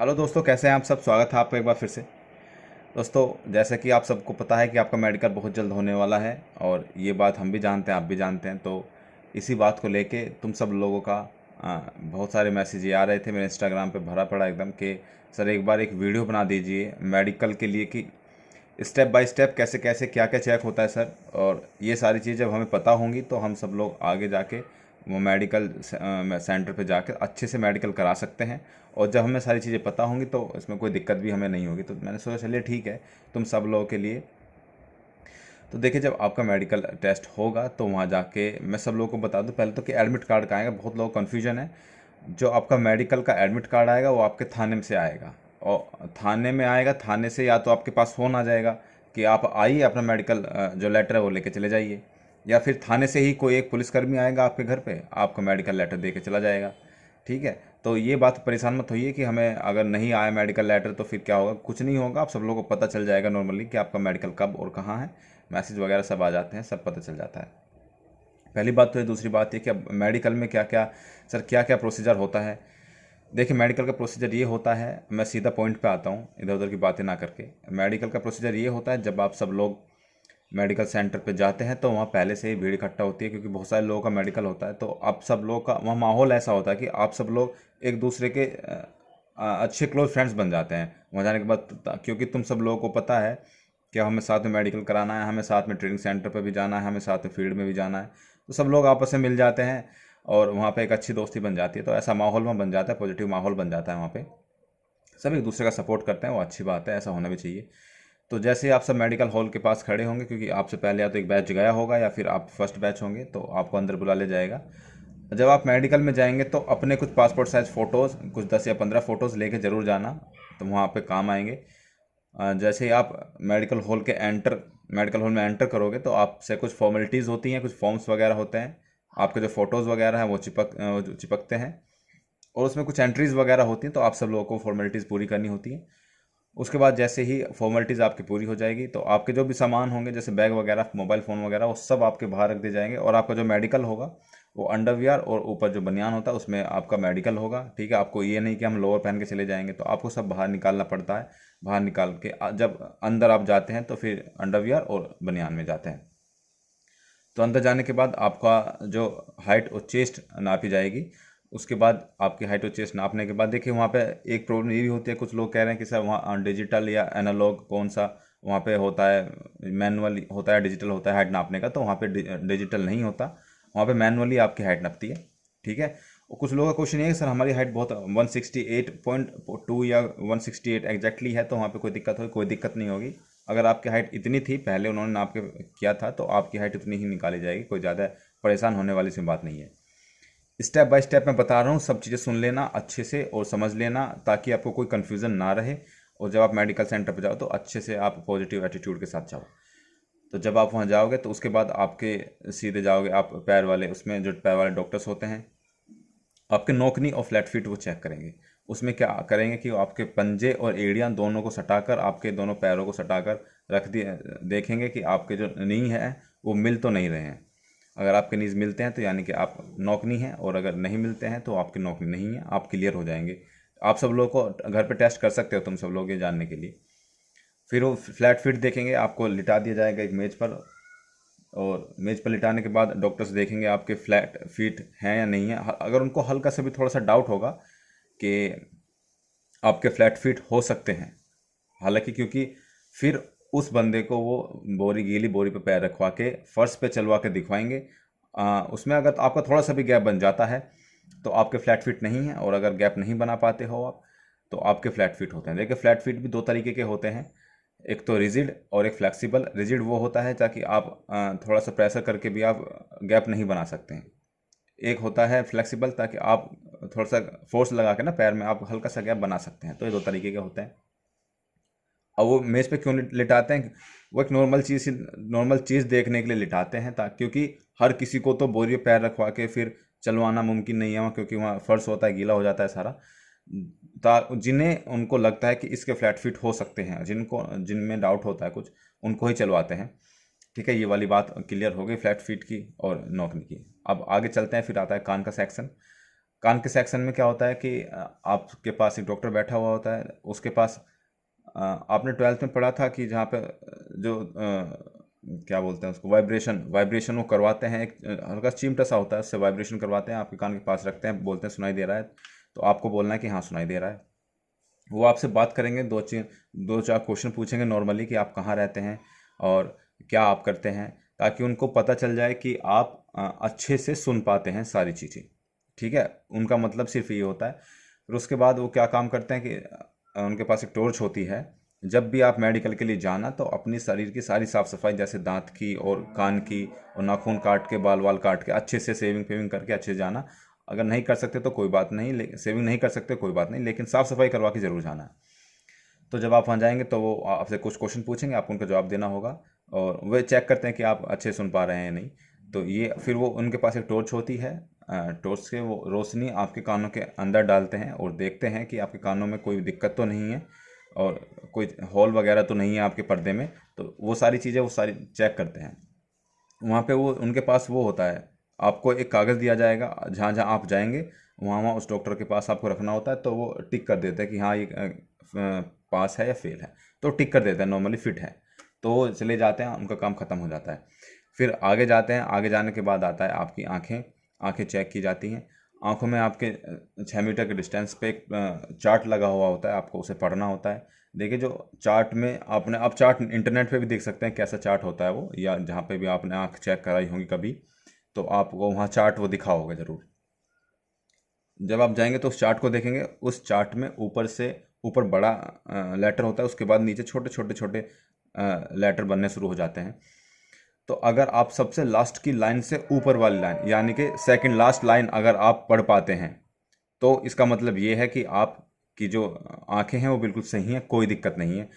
Hello दोस्तों, कैसे हैं आप सब। स्वागत है आपका एक बार फिर से। दोस्तों, जैसे कि आप सबको पता है कि आपका मेडिकल बहुत जल्द होने वाला है और ये बात हम भी जानते हैं, आप भी जानते हैं। तो इसी बात को लेके तुम सब लोगों का बहुत सारे मैसेज ये आ रहे थे मेरे इंस्टाग्राम पे, भरा पड़ा एकदम कि सर एक बार एक वीडियो बना दीजिए मेडिकल के लिए कि स्टेप बाय स्टेप कैसे कैसे क्या क्या चेक होता है सर। और ये सारी चीज़ जब हमें पता होंगी तो हम सब लोग आगे जाके वो मेडिकल सेंटर पे जाकर अच्छे से मेडिकल करा सकते हैं। और जब हमें सारी चीज़ें पता होंगी तो इसमें कोई दिक्कत भी हमें नहीं होगी। तो मैंने सोचा चलिए ठीक है, तुम सब लोगों के लिए। तो देखिए, जब आपका मेडिकल टेस्ट होगा तो वहाँ जाके मैं सब लोगों को बता दूं पहले तो कि एडमिट कार्ड का आएगा। बहुत लोग कन्फ्यूजन है। जो आपका मेडिकल का एडमिट कार्ड आएगा वो आपके थाने में से आएगा, और थाने में आएगा। थाने से या तो आपके पास फ़ोन आ जाएगा कि आप आइए अपना मेडिकल जो लेटर है वो लेके चले जाइए, या फिर थाने से ही कोई एक पुलिसकर्मी आएगा आपके घर पे, आपका मेडिकल लेटर दे के चला जाएगा। ठीक है। तो ये बात परेशान मत होइए कि हमें अगर नहीं आया मेडिकल लेटर तो फिर क्या होगा। कुछ नहीं होगा, आप सब लोगों को पता चल जाएगा नॉर्मली कि आपका मेडिकल कब और कहाँ है। मैसेज वगैरह सब आ जाते हैं, सब पता चल जाता है। पहली बात तो ये। दूसरी बात ये कि अब मेडिकल में क्या क्या सर, क्या क्या प्रोसीजर होता है। देखिए, मेडिकल का प्रोसीजर ये होता है, मैं सीधा पॉइंट पे आता हूँ इधर उधर की बातें ना करके। मेडिकल का प्रोसीजर ये होता है, जब आप सब लोग मेडिकल सेंटर पे जाते हैं तो वहाँ पहले से ही भीड़ इकट्ठा होती है, क्योंकि बहुत सारे लोगों का मेडिकल होता है। तो आप सब लोग का वहाँ माहौल ऐसा होता है कि आप सब लोग एक दूसरे के अच्छे क्लोज फ्रेंड्स बन जाते हैं वहाँ जाने के बाद। क्योंकि तुम सब लोगों को पता है कि हमें साथ में मेडिकल कराना है, हमें साथ में ट्रेनिंग सेंटर पे भी जाना है, हमें साथ में फील्ड में भी जाना है। तो सब लोग आपस में मिल जाते हैं और वहाँ पे एक अच्छी दोस्ती बन जाती है। तो ऐसा माहौल वहाँ बन जाता है, पॉजिटिव माहौल बन जाता है वहाँ पे। सब एक दूसरे का सपोर्ट करते हैं, वो अच्छी बात है, ऐसा होना भी चाहिए। तो जैसे ही आप सब मेडिकल हॉल के पास खड़े होंगे, क्योंकि आपसे पहले या तो एक बैच गया होगा या फिर आप फर्स्ट बैच होंगे, तो आपको अंदर बुला ले जाएगा। जब आप मेडिकल में जाएंगे तो अपने कुछ पासपोर्ट साइज फ़ोटोज़, कुछ 10 या 15 फ़ोटोज़ लेके ज़रूर जाना, तो वहाँ पे काम आएंगे। जैसे ही आप मेडिकल हॉल में एंटर करोगे तो आपसे कुछ फॉर्मेलिटीज़ होती हैं, कुछ फॉर्म्स वगैरह होते हैं। आपके जो फ़ोटोज़ वगैरह हैं वो जो चिपकते हैं, और उसमें कुछ एंट्रीज़ वगैरह होती हैं, तो आप सब लोगों को फॉर्मेलिटीज़ पूरी करनी होती हैं। उसके बाद जैसे ही फॉर्मेलिटीज़ आपकी पूरी हो जाएगी तो आपके जो भी सामान होंगे, जैसे बैग वगैरह, मोबाइल फ़ोन वगैरह, वो सब आपके बाहर रख दिए जाएंगे। और आपका जो मेडिकल होगा वो अंडरवियर और ऊपर जो बनियान होता है उसमें आपका मेडिकल होगा। ठीक है। आपको ये नहीं कि हम लोअर पहन के चले जाएंगे, तो आपको सब बाहर निकालना पड़ता है। बाहर निकाल के जब अंदर आप जाते हैं तो फिर अंडरवियर और बनियान में जाते हैं। तो अंदर जाने के बाद आपका जो हाइट और चेस्ट नापी जाएगी। उसके बाद आपकी हाइट और चेस्ट नापने के बाद देखिए, वहाँ पे एक प्रॉब्लम ये भी होती है, कुछ लोग कह रहे हैं कि सर वहाँ डिजिटल या एनालॉग कौन सा वहाँ पे होता है, मैनुअल होता है, डिजिटल होता है हाइट नापने का। तो वहाँ पे डिजिटल नहीं होता, वहाँ पे मैनुअली आपकी हाइट नापती है। ठीक है। और कुछ लोगों का क्वेश्चन ये है कि सर हमारी हाइट बहुत 168.2 या 168 एग्जैक्टली है, तो वहाँ पे कोई दिक्कत होगी? कोई दिक्कत नहीं होगी। अगर आपकी हाइट इतनी थी, पहले उन्होंने नाप के किया था, तो आपकी हाइट उतनी ही निकाली जाएगी। कोई ज़्यादा परेशान होने वाली सी बात नहीं है। स्टेप बाय स्टेप मैं बता रहा हूँ, सब चीज़ें सुन लेना अच्छे से और समझ लेना, ताकि आपको कोई कन्फ्यूज़न ना रहे। और जब आप मेडिकल सेंटर पर जाओ तो अच्छे से आप पॉजिटिव एटीट्यूड के साथ जाओ। तो जब आप वहाँ जाओगे तो उसके बाद आपके सीधे जाओगे आप पैर वाले, उसमें जो पैर वाले डॉक्टर्स होते हैं, आपके नोकनी और फ्लैट फीट वो चेक करेंगे। उसमें क्या करेंगे कि वो आपके पंजे और एड़ियाँ दोनों को सटाकर, आपके दोनों पैरों को सटाकर रख दिए, देखेंगे कि आपके जो नी है वो मिल तो नहीं रहे हैं। अगर आपके नीज मिलते हैं तो यानी कि आप नौकनी हैं, और अगर नहीं मिलते हैं तो आपकी नौकनी नहीं है, आप क्लियर हो जाएंगे। आप सब लोग को घर पे टेस्ट कर सकते हो तुम सब लोग ये जानने के लिए। फिर वो फ्लैट फीट देखेंगे, आपको लिटा दिया जाएगा एक मेज पर, और मेज पर लिटाने के बाद डॉक्टर्स देखेंगे आपके फ्लैट फीट हैं या नहीं है। अगर उनको हल्का सा भी थोड़ा सा डाउट होगा कि आपके फ्लैट फीट हो सकते हैं, हालांकि क्योंकि फिर उस बंदे को वो गीली बोरी पे पैर रखवा के फर्श पे चलवा के दिखवाएंगे। उसमें अगर आपका थोड़ा सा भी गैप बन जाता है तो आपके फ्लैट फीट नहीं है, और अगर गैप नहीं बना पाते हो आप तो आपके फ्लैट फीट होते हैं। देखिए, फ्लैट फीट भी दो तरीके के होते हैं, एक तो रिजिड और एक फ्लेक्सिबल। रिजिड वो होता है ताकि आप थोड़ा सा प्रेशर करके भी आप गैप नहीं बना सकते हैं। एक होता है फ्लेक्सिबल, ताकि आप थोड़ा सा फोर्स लगा के ना पैर में आप हल्का सा गैप बना सकते हैं। तो ये दो तरीके के होते हैं। और वो मेज़ पे क्यों लिटाते हैं? वो एक नॉर्मल चीज़ देखने के लिए लिटाते हैं, ताकि क्योंकि हर किसी को तो बोरियों पैर रखवा के फिर चलवाना मुमकिन नहीं है वहाँ, क्योंकि वहाँ फर्श होता है, गीला हो जाता है सारा। जिन्हें उनको लगता है कि इसके फ्लैट फिट हो सकते हैं, जिनमें डाउट होता है कुछ, उनको ही चलवाते हैं। ठीक है, ये वाली बात क्लियर हो गई फ्लैट फीट की और नॉकनी की। अब आगे चलते हैं, फिर आता है कान का सेक्शन। कान के सेक्शन में क्या होता है कि आपके पास एक डॉक्टर बैठा हुआ होता है, उसके पास आपने 12th में पढ़ा था कि जहाँ पे जो क्या बोलते हैं उसको, वाइब्रेशन वाइब्रेशन वो करवाते हैं, एक हल्का चिमटा सा होता है, उससे वाइब्रेशन करवाते हैं, आपके कान के पास रखते हैं, बोलते हैं सुनाई दे रहा है, तो आपको बोलना है कि हाँ सुनाई दे रहा है। वो आपसे बात करेंगे, दो चार क्वेश्चन पूछेंगे नॉर्मली कि आप कहाँ रहते हैं और क्या आप करते हैं, ताकि उनको पता चल जाए कि आप अच्छे से सुन पाते हैं सारी चीज़ें। ठीक है, उनका मतलब सिर्फ ये होता है। फिर उसके बाद वो क्या काम करते हैं कि उनके पास एक टॉर्च होती है। जब भी आप मेडिकल के लिए जाना तो अपनी शरीर की सारी साफ़ सफाई, जैसे दांत की और कान की और नाखून काट के, बाल वाल काट के, अच्छे से सेविंग फेविंग करके अच्छे से जाना। अगर नहीं कर सकते तो कोई बात नहीं, लेकिन सेविंग नहीं कर सकते कोई बात नहीं, लेकिन साफ़ सफाई करवा के ज़रूर जाना है। तो जब आप वहाँ जाएंगे तो वो आपसे कुछ क्वेश्चन पूछेंगे, आपको उनका जवाब देना होगा, और वे चेक करते हैं कि आप अच्छे सुन पा रहे हैं या नहीं। तो ये फिर वो उनके पास एक टॉर्च होती है, टॉर्च से वो रोशनी आपके कानों के अंदर डालते हैं और देखते हैं कि आपके कानों में कोई दिक्कत तो नहीं है और कोई हॉल वगैरह तो नहीं है आपके पर्दे में। तो वो सारी चीज़ें वो सारी चेक करते हैं। वहाँ पे वो उनके पास वो होता है, आपको एक कागज़ दिया जाएगा, जहाँ जहाँ आप जाएंगे वहाँ वहाँ उस डॉक्टर के पास आपको रखना होता है। तो वो टिक कर देते हैं कि हाँ ये पास है या फेल है, तो टिक कर देते हैं, नॉर्मली फिट है, तो वो चले जाते हैं, उनका काम ख़त्म हो जाता है। फिर आगे जाते हैं, आगे जाने के बाद आता है आपकी आँखें। आँखें चेक की जाती हैं। आँखों में आपके 6 मीटर के डिस्टेंस पे एक चार्ट लगा हुआ होता है, आपको उसे पढ़ना होता है। देखिए जो चार्ट में आपने, आप चार्ट इंटरनेट पे भी देख सकते हैं कैसा चार्ट होता है वो, या जहाँ पे भी आपने आँख चेक कराई होगी कभी, तो आपको वहाँ चार्ट वो दिखा होगा ज़रूर। जब आप जाएंगे तो उस चार्ट को देखेंगे, उस चार्ट में ऊपर से ऊपर बड़ा लेटर होता है, उसके बाद नीचे छोटे छोटे छोटे लेटर बनने शुरू हो जाते हैं। तो अगर आप सबसे लास्ट की लाइन से ऊपर वाली लाइन, यानी कि सेकंड लास्ट लाइन अगर आप पढ़ पाते हैं, तो इसका मतलब ये है कि आपकी जो आंखें हैं वो बिल्कुल सही हैं, कोई दिक्कत नहीं है।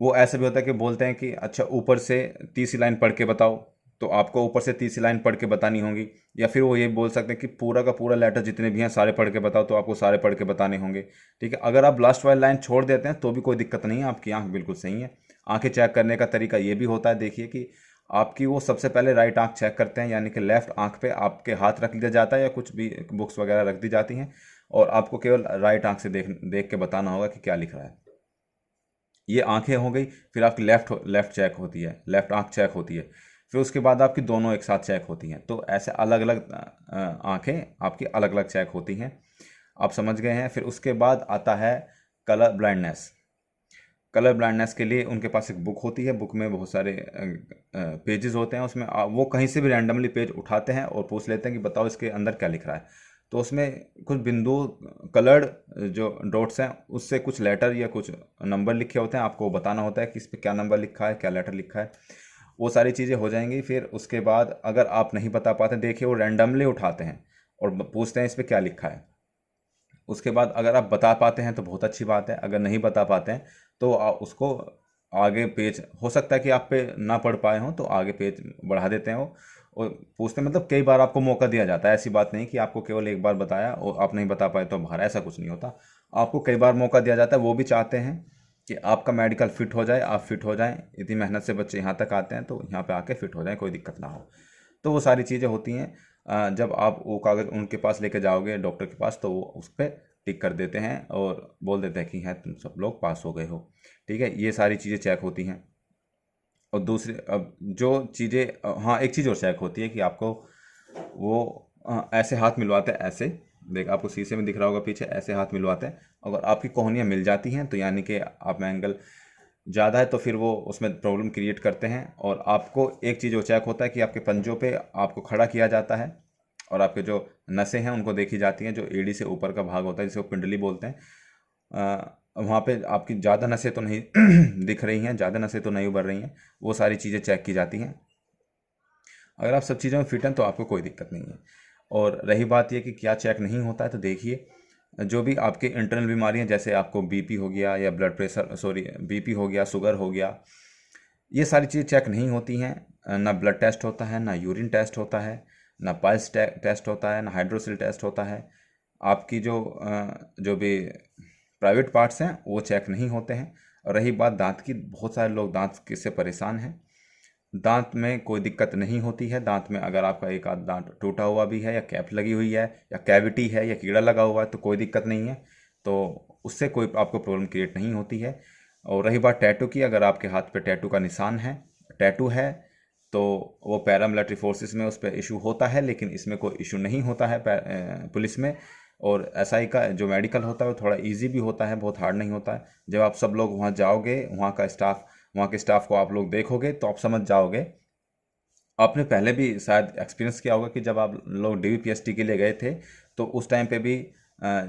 वो ऐसा भी होता है कि बोलते हैं कि अच्छा ऊपर से तीसरी लाइन पढ़ के बताओ, तो आपको ऊपर से तीसरी लाइन पढ़ के बतानी होगी। या फिर वो ये बोल सकते हैं कि पूरा का पूरा लेटर जितने भी हैं सारे पढ़ के बताओ, तो आपको सारे पढ़ के बताने होंगे। ठीक है, अगर आप लास्ट वाली लाइन छोड़ देते हैं तो भी कोई दिक्कत नहीं है, आपकी आंख बिल्कुल सही है। आंखें चेक करने का तरीका ये भी होता है, देखिए कि आपकी वो सबसे पहले राइट आंख चेक करते हैं, यानी कि लेफ्ट आंख पे आपके हाथ रख दिया जाता है या कुछ भी बुक्स वगैरह रख दी जाती हैं, और आपको केवल राइट आंख से देख देख के बताना होगा कि क्या लिख रहा है। ये आंखें हो गई। फिर आपकी लेफ्ट चेक होती है, लेफ्ट आंख चेक होती है। फिर उसके बाद आपकी दोनों एक साथ चेक होती हैं। तो ऐसे अलग अलग आंखें आपकी अलग अलग चेक होती हैं। आप समझ गए हैं। फिर उसके बाद आता है कलर ब्लाइंडनेस। कलर ब्लाइंडनेस के लिए उनके पास एक बुक होती है, बुक में बहुत सारे पेजेस होते हैं, उसमें वो कहीं से भी रैंडमली पेज उठाते हैं और पूछ लेते हैं कि बताओ इसके अंदर क्या लिख रहा है। तो उसमें कुछ बिंदु, कलर्ड जो डॉट्स हैं, उससे कुछ लेटर या कुछ नंबर लिखे होते हैं, आपको बताना होता है कि इस पर क्या नंबर लिखा है, क्या लेटर लिखा है। वो सारी चीज़ें हो जाएंगी। फिर उसके बाद अगर आप नहीं बता पाते, देखिए वो रैंडमली उठाते हैं और पूछते हैं इस पर क्या लिखा है। उसके बाद अगर आप बता पाते हैं तो बहुत अच्छी बात है, अगर नहीं बता पाते हैं तो उसको आगे पेज, हो सकता है कि आप पे ना पढ़ पाए हों तो आगे पेज बढ़ा देते हैं वो, और पूछते हैं, मतलब कई बार आपको मौका दिया जाता है। ऐसी बात नहीं कि आपको केवल एक बार बताया और आप नहीं बता पाए तो बाहर, ऐसा कुछ नहीं होता। आपको कई बार मौका दिया जाता है। वो भी चाहते हैं कि आपका मेडिकल फिट हो जाए, आप फिट हो जाएं। इतनी मेहनत से बच्चे यहाँ तक आते हैं तो यहाँ पे आके फिट हो जाएं, कोई दिक्कत ना हो। तो वो सारी चीज़ें होती हैं। जब आप वो कागज़ उनके पास लेके जाओगे डॉक्टर के पास, तो वो उस पर टिक कर देते हैं और बोल देते हैं कि हैं तुम सब लोग पास हो गए हो। ठीक है, ये सारी चीज़ें चेक होती हैं। और दूसरी, अब जो चीज़ें, हाँ एक चीज़ और चेक होती है कि आपको वो ऐसे हाथ मिलवाते हैं, ऐसे देख, आपको शीशे में दिख रहा होगा पीछे, ऐसे हाथ मिलवाते हैं। अगर आपकी कोहनियाँ मिल जाती हैं तो यानी कि आप में एंगल ज़्यादा है, तो फिर वो उसमें प्रॉब्लम क्रिएट करते हैं। और आपको एक चीज़ और चेक होता है कि आपके पंजों पे आपको खड़ा किया जाता है और आपके जो नसें हैं उनको देखी जाती हैं, जो एड़ी से ऊपर का भाग होता है जिसे वो पिंडली बोलते हैं। वहाँ पे आपकी ज़्यादा नसें तो नहीं दिख रही हैं, ज़्यादा नसें तो नहीं उभर रही हैं, वो सारी चीज़ें चेक की जाती हैं। अगर आप सब चीज़ों में फिट हैं तो आपको कोई दिक्कत नहीं है। और रही बात ये कि क्या चेक नहीं होता है, तो देखिए जो भी आपके इंटरनल बीमारियां, जैसे आपको बीपी हो गया या ब्लड प्रेशर, सॉरी बीपी हो गया, शुगर हो गया, ये सारी चीज़ें चेक नहीं होती हैं। ना ब्लड टेस्ट होता है, ना यूरिन टेस्ट होता है, ना पाइल्स टेस्ट होता है, ना हाइड्रोसिल टेस्ट होता है। आपकी जो भी प्राइवेट पार्ट्स हैं वो चेक नहीं होते हैं। और रही बात दांत की, बहुत सारे लोग दांत से परेशान हैं। दांत में कोई दिक्कत नहीं होती है। दांत में अगर आपका एक आध दांत टूटा हुआ भी है या कैप लगी हुई है या कैविटी है या कीड़ा लगा हुआ है तो कोई दिक्कत नहीं है, तो उससे कोई आपको प्रॉब्लम क्रिएट नहीं होती है। और रही बात टैटू की, अगर आपके हाथ पे टैटू का निशान है, टैटू है, तो वो पैरामिलिट्री फोर्सेस में उस पर इशू होता है, लेकिन इसमें कोई इशू नहीं होता है पुलिस में। और एसआई का जो मेडिकल होता है वो थोड़ा इजी भी होता है, बहुत हार्ड नहीं होता है। जब आप सब लोग वहाँ जाओगे, वहाँ के स्टाफ को आप लोग देखोगे तो आप समझ जाओगे। आपने पहले भी शायद एक्सपीरियंस किया होगा कि जब आप लोग डीवीपीएसटी के लिए गए थे तो उस टाइम पे भी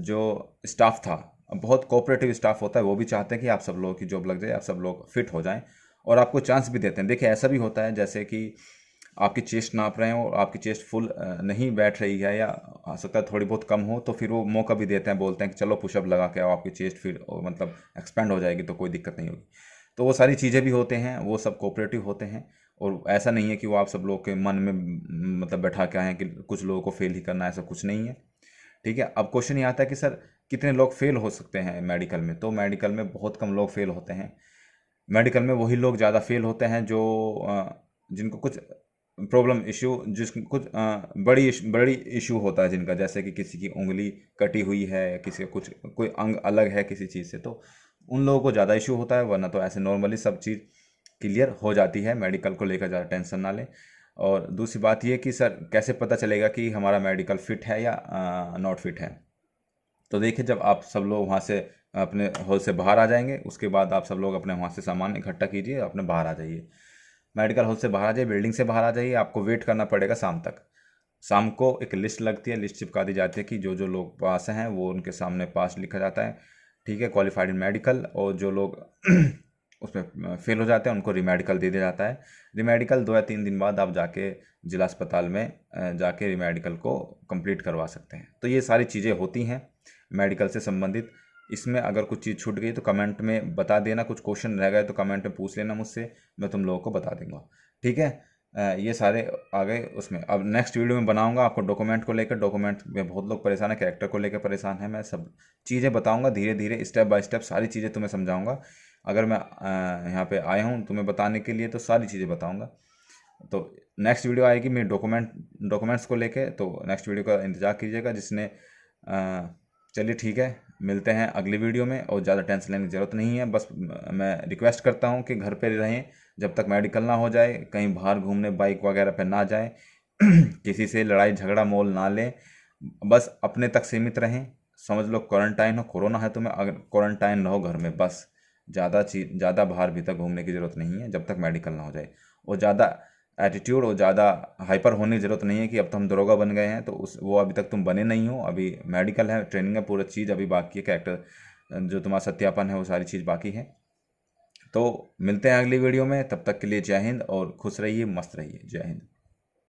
जो स्टाफ था, बहुत कोऑपरेटिव स्टाफ होता है, वो भी चाहते हैं कि आप सब लोगों की जॉब लग जाए, आप सब लोग फिट हो जाएं, और आपको चांस भी देते हैं। देखिए ऐसा भी होता है जैसे कि आपकी चेस्ट नाप रहे हैं और आपकी चेस्ट फुल नहीं बैठ रही है या हो सकता है थोड़ी बहुत कम हो, तो फिर वो मौका भी देते हैं, बोलते हैं कि चलो पुशअप लगा के आओ, आपकी चेस्ट फिर मतलब एक्सपेंड हो जाएगी तो कोई दिक्कत नहीं होगी। तो वो सारी चीज़ें भी होते हैं, वो सब कोऑपरेटिव होते हैं। और ऐसा नहीं है कि वो आप सब लोग के मन में मतलब बैठा के आए हैं कि कुछ लोगों को फेल ही करना है, ऐसा कुछ नहीं है। ठीक है, अब क्वेश्चन ये आता है कि सर कितने लोग फेल हो सकते हैं मेडिकल में? तो मेडिकल में बहुत कम लोग फेल होते हैं। मेडिकल में वही लोग ज़्यादा फेल होते हैं जो जिनको कुछ प्रॉब्लम इशू, जिसको कुछ बड़ी इशू होता है जिनका, जैसे कि किसी की उंगली कटी हुई है, किसी का कुछ कोई अंग अलग है किसी चीज़ से, तो उन लोगों को ज़्यादा इशू होता है। वरना तो ऐसे नॉर्मली सब चीज़ क्लियर हो जाती है। मेडिकल को लेकर ज़्यादा टेंशन ना लें। और दूसरी बात ये कि सर कैसे पता चलेगा कि हमारा मेडिकल फिट है या नॉट फिट है? तो देखिए, जब आप सब लोग वहाँ से अपने हॉल से बाहर आ जाएंगे, उसके बाद आप सब लोग अपने वहाँ से सामान इकट्ठा कीजिए, अपने बाहर आ जाइए, मेडिकल हॉल से बाहर आ जाइए, बिल्डिंग से बाहर आ जाइए। आपको वेट करना पड़ेगा शाम तक। शाम को एक लिस्ट लगती है, लिस्ट चिपका दी जाती है कि जो जो लोग पास हैं वो उनके सामने पास लिखा जाता है, ठीक है, क्वालिफाइड इन मेडिकल। और जो लोग उसमें फेल हो जाते हैं उनको रीमेडिकल दे दिया जाता है। रीमेडिकल 2 या 3 दिन बाद आप जाके जिला अस्पताल में जाके रीमेडिकल को कंप्लीट करवा सकते हैं। तो ये सारी चीज़ें होती हैं मेडिकल से संबंधित। इसमें अगर कुछ चीज़ छूट गई तो कमेंट में बता देना, कुछ क्वेश्चन रह गए तो कमेंट में पूछ लेना मुझसे, मैं तुम लोगों को बता दूंगा। ठीक है, ये सारे आ गए उसमें। अब नेक्स्ट वीडियो में बनाऊंगा आपको डॉक्यूमेंट को लेकर। डॉक्यूमेंट में बहुत लोग परेशान है, कैरेक्टर को लेकर परेशान है। मैं सब चीज़ें बताऊंगा धीरे धीरे, स्टेप बाय स्टेप सारी चीज़ें तुम्हें समझाऊंगा। अगर मैं यहाँ पे आया हूँ तुम्हें बताने के लिए तो सारी चीज़ें बताऊंगा। तो नेक्स्ट वीडियो आएगी मेरी डॉक्यूमेंट्स को लेके, तो नेक्स्ट वीडियो का इंतज़ार कीजिएगा। चलिए ठीक है, मिलते हैं अगली वीडियो में। और ज़्यादा टेंशन लेने की ज़रूरत नहीं है, बस मैं रिक्वेस्ट करता हूँ कि घर पे रहें जब तक मेडिकल ना हो जाए, कहीं बाहर घूमने बाइक वगैरह पे ना जाएं, किसी से लड़ाई झगड़ा मोल ना लें, बस अपने तक सीमित रहें। समझ लो क्वारंटाइन हो, कोरोना है तुम्हें, अगर क्वारंटाइन रहो घर में बस। ज़्यादा बाहर भीतर घूमने की ज़रूरत नहीं है जब तक मेडिकल ना हो जाए। और ज़्यादा एटीट्यूड और ज़्यादा हाइपर होने की ज़रूरत नहीं है कि अब तो हम दरोगा बन गए हैं, तो उस वो अभी तक तुम बने नहीं हो। अभी मेडिकल है, ट्रेनिंग है, पूरा चीज़ अभी बाकी है, कैरेक्टर जो तुम्हारा सत्यापन है वो सारी चीज़ बाकी है। तो मिलते हैं अगली वीडियो में, तब तक के लिए जय हिंद और खुश रहिए, मस्त रहिए। जय हिंद।